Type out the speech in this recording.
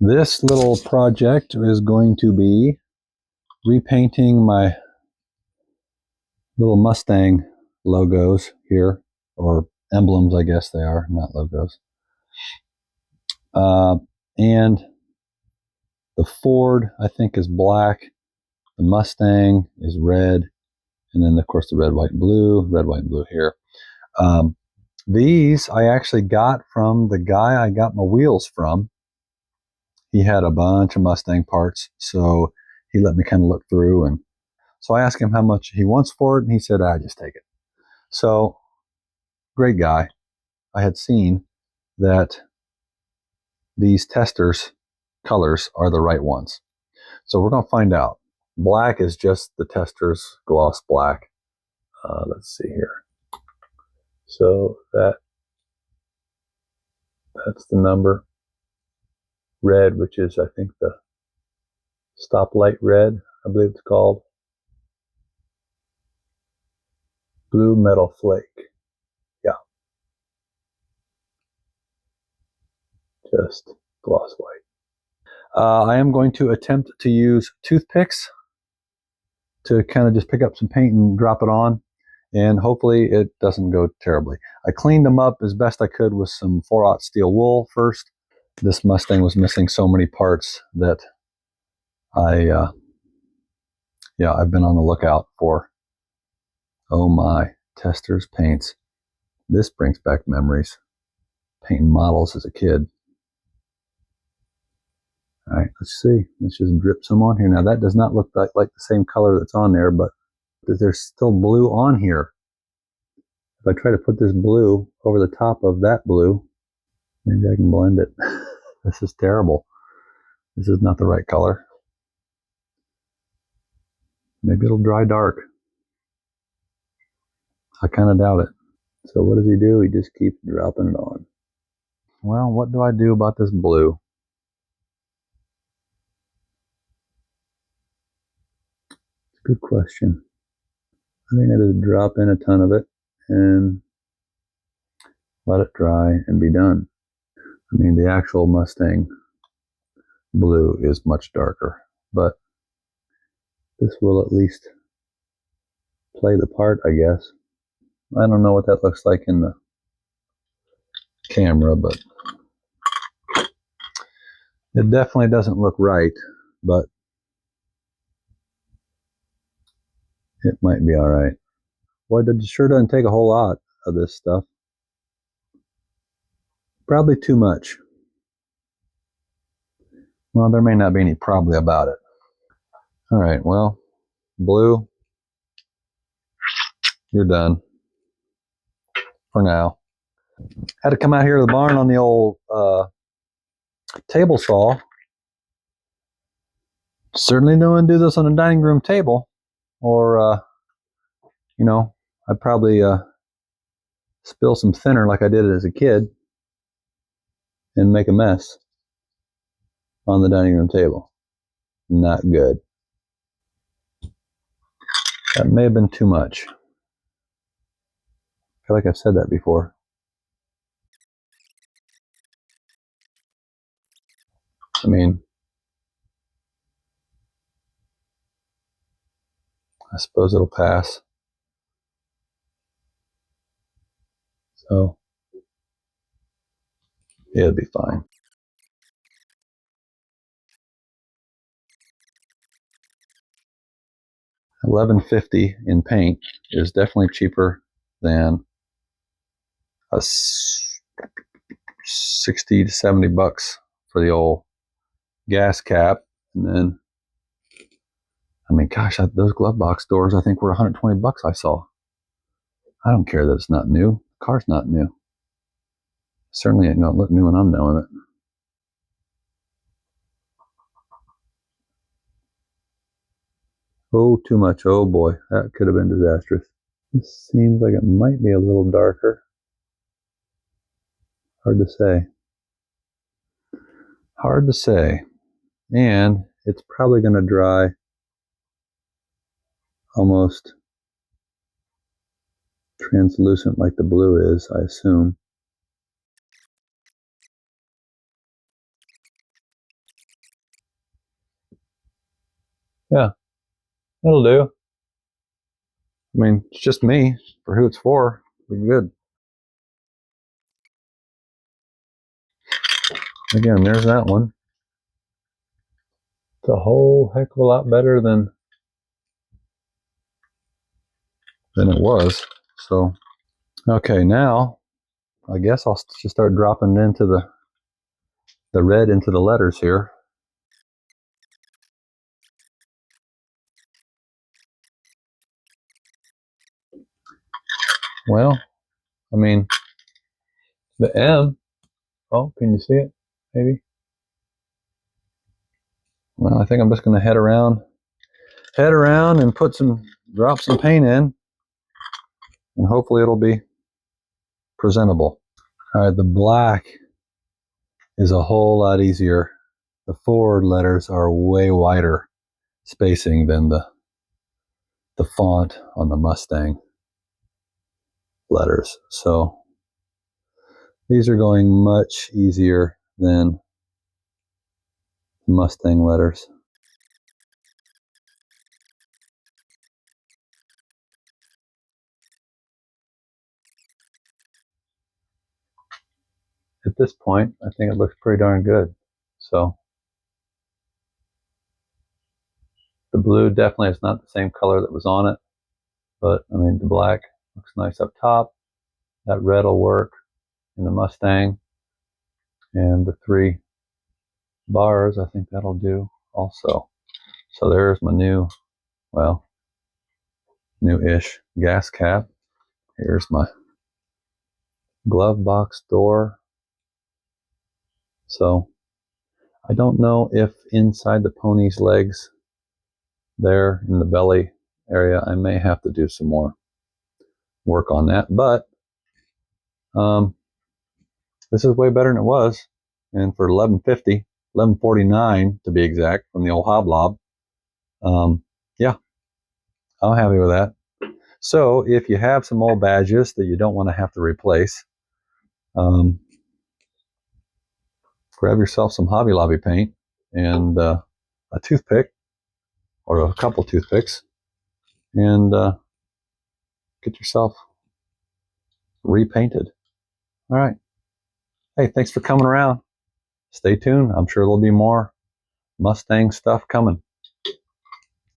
This little project is going to be repainting my little Mustang logos here, or emblems, I guess they are, not logos. And the Ford, I think, is black. The Mustang is red. And then, of course, the red, white, and blue here. These I actually got from the guy I got my wheels from. He had a bunch of Mustang parts, so he let me kind of look through. And so I asked him how much he wants for it, and he said, I just take it. So, great guy. I had seen that these testers' colors are the right ones. So we're going to find out. Black is just the tester's gloss black. Let's see here. So that's the number. Red, which is, I think, the stoplight red, I believe it's called. Blue metal flake. Yeah. Just gloss white. I am going to attempt to use toothpicks to kind of just pick up some paint and drop it on, and hopefully it doesn't go terribly. I cleaned them up as best I could with some 4/0 steel wool first. This Mustang was missing so many parts that I've been on the lookout for. Oh my, testers, paints. This brings back memories. Painting models as a kid. All right, let's see. Let's just drip some on here. Now that does not look like the same color that's on there, but there's still blue on here. If I try to put this blue over the top of that blue, maybe I can blend it. This is terrible. This is not the right color. Maybe it'll dry dark. I kind of doubt it. So what does he do? He just keeps dropping it on. Well, what do I do about this blue? It's a good question. I think I just drop in a ton of it and let it dry and be done. I mean, the actual Mustang blue is much darker, but this will at least play the part, I guess. I don't know what that looks like in the camera, but it definitely doesn't look right, but it might be all right. Boy, it sure doesn't take a whole lot of this stuff. Probably too much. Well, there may not be any probably about it. All right, well, blue, you're done for now. Had to come out here to the barn on the old table saw. Certainly don't want to do this on a dining room table, or I'd probably spill some thinner like I did as a kid and make a mess on the dining room table. Not good. That may have been too much. I feel like I've said that before. I mean, I suppose it'll pass. So, yeah, it'll be fine. $11.50 in paint is definitely cheaper than a 60 to 70 bucks for the old gas cap. And then, I mean, gosh, those glove box doors I think were 120 bucks I saw. I don't care that it's not new. The car's not new. Certainly ain't gonna look new when I'm knowing it. Oh, too much. Oh boy, that could have been disastrous. This seems like it might be a little darker. Hard to say. Hard to say. And it's probably going to dry almost translucent like the blue is, I assume. Yeah, it'll do. I mean, it's just me. For who it's for, we're good. Again, there's that one. It's a whole heck of a lot better than it was. So, okay, now I guess I'll just start dropping into the red into the letters here. Well, I mean, the M. Oh, can you see it? Maybe. Well, I think I'm just going to head around and drop some paint in, and hopefully it'll be presentable. All right, the black is a whole lot easier. The forward letters are way wider spacing than the font on the Mustang letters. So these are going much easier than Mustang letters. At this point, I think it looks pretty darn good. So the blue definitely is not the same color that was on it, but I mean, the black looks nice up top. That red will work in the Mustang, and the 3 bars, I think that'll do also. So there's my new-ish gas cap. Here's my glove box door. So I don't know if inside the pony's legs there in the belly area, I may have to do some more work on that, but this is way better than it was. And for $11.50, $11.49 to be exact, from the old Hoblob, yeah, I'm happy with that. So if you have some old badges that you don't want to have to replace, grab yourself some Hobby Lobby paint and a toothpick or a couple toothpicks, and get yourself repainted. All right. Hey, thanks for coming around. Stay tuned. I'm sure there'll be more Mustang stuff coming.